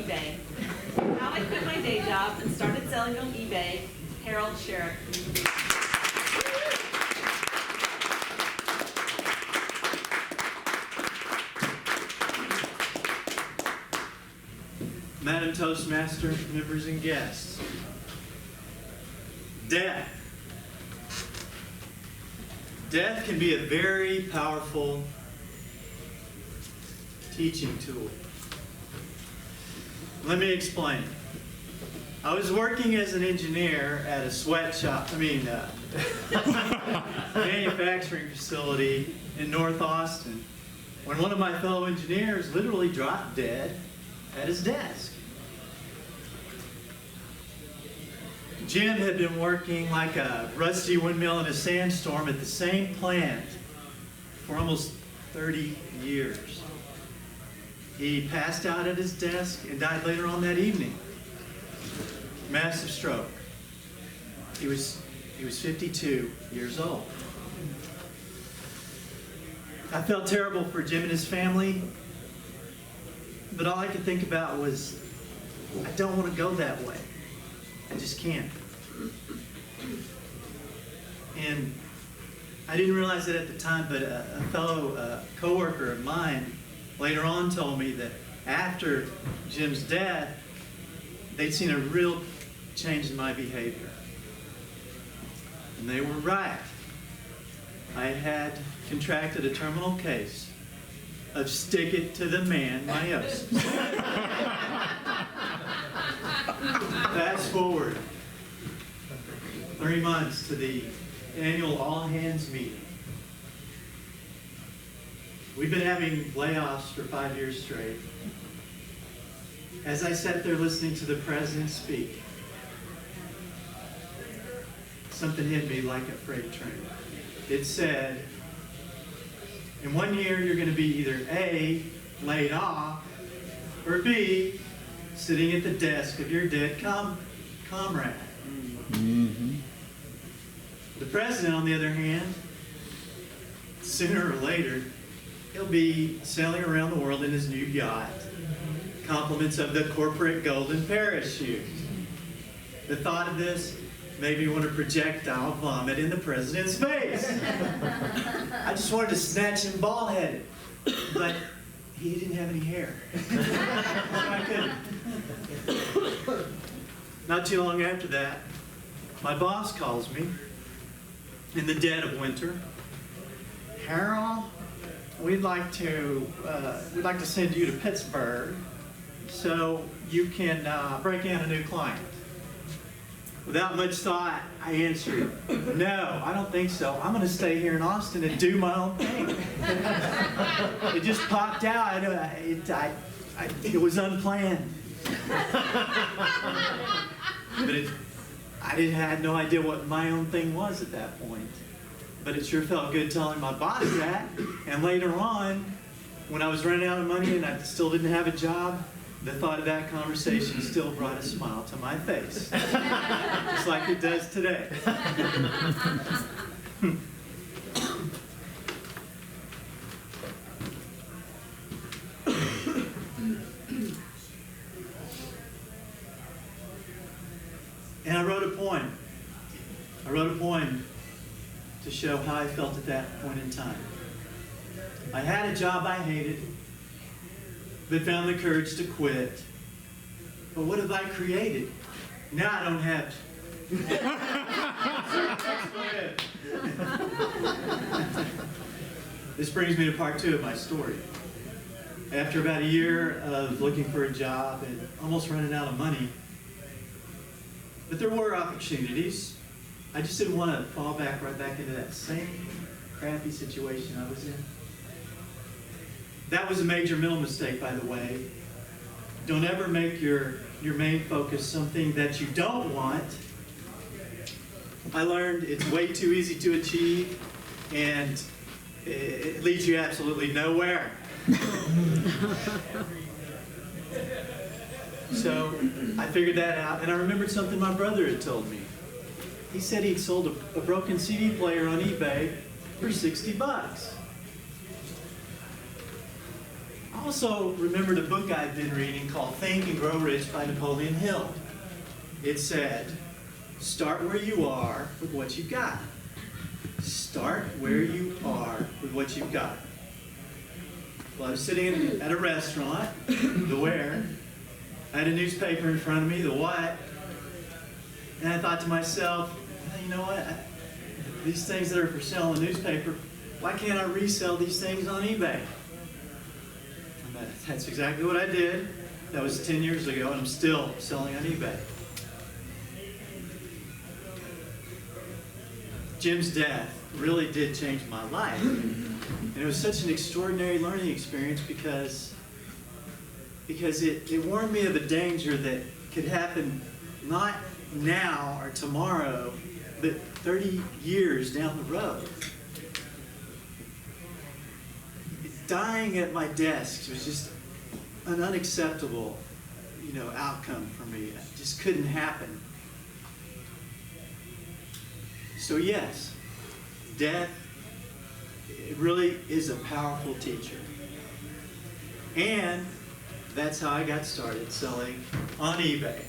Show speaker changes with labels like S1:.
S1: eBay. How I quit my day job and started selling on eBay, Harrel Sharrick.
S2: Madam Toastmaster, members and guests. Death. Death can be a very powerful teaching tool. Let me explain. I was working as an engineer at a manufacturing facility in North Austin when one of my fellow engineers literally dropped dead at his desk. Jim had been working like a rusty windmill in a sandstorm at the same plant for almost 30 years. He passed out at his desk and died later on that evening. Massive stroke. He was 52 years old. I felt terrible for Jim and his family, but all I could think about was, I don't want to go that way. I just can't. And I didn't realize it at the time, but a fellow coworker of mine later on told me that after Jim's death, they'd seen a real change in my behavior. And they were right. I had contracted a terminal case of stick it to the man meiosis. Fast forward 3 months to the annual all-hands meeting. We've been having layoffs for 5 years straight. As I sat there listening to the president speak, something hit me like a freight train. It said, in 1 year you're going to be either A, laid off, or B, sitting at the desk of your dead comrade. Mm-hmm. The president, on the other hand, sooner or later, he'll be sailing around the world in his new yacht, compliments of the corporate golden parachute. The thought of this made me want to projectile vomit in the president's face. I just wanted to snatch him bald-headed, but he didn't have any hair. So I couldn't. Not too long after that, my boss calls me in the dead of winter. Harrel, we'd like to send you to Pittsburgh so you can break in a new client. Without much thought, I answered, no, I don't think so. I'm going to stay here in Austin and do my own thing. It just popped out. It was unplanned. But I had no idea what my own thing was at that point. But it sure felt good telling my boss that. And later on, when I was running out of money and I still didn't have a job, the thought of that conversation still brought a smile to my face. Just like it does today. And I wrote a poem. I wrote a poem to show how I felt at that point in time. I had a job I hated, but found the courage to quit. But what have I created? Now I don't have to. This brings me to part 2 of my story. After about a year of looking for a job and almost running out of money, but there were opportunities. I just didn't want to fall right back into that same crappy situation I was in. That was a major mental mistake, by the way. Don't ever make your main focus something that you don't want. I learned it's way too easy to achieve, and it leads you absolutely nowhere. So I figured that out, and I remembered something my brother had told me. He said he'd sold a broken CD player on eBay for $60. also remembered a book I'd been reading called Think and Grow Rich by Napoleon Hill. It said, start where you are with what you've got. Start where you are with what you've got. Well, I was sitting at a restaurant, the where. I had a newspaper in front of me, the what. And I thought to myself, you know what? These things that are for sale in the newspaper, why can't I resell these things on eBay? And that's exactly what I did. That was 10 years ago, and I'm still selling on eBay. Jim's death really did change my life. And it was such an extraordinary learning experience because it warned me of a danger that could happen not now or tomorrow, but 30 years down the road. Dying at my desk was just an unacceptable, outcome for me. It just couldn't happen. So yes, death, it really is a powerful teacher. And that's how I got started selling on eBay.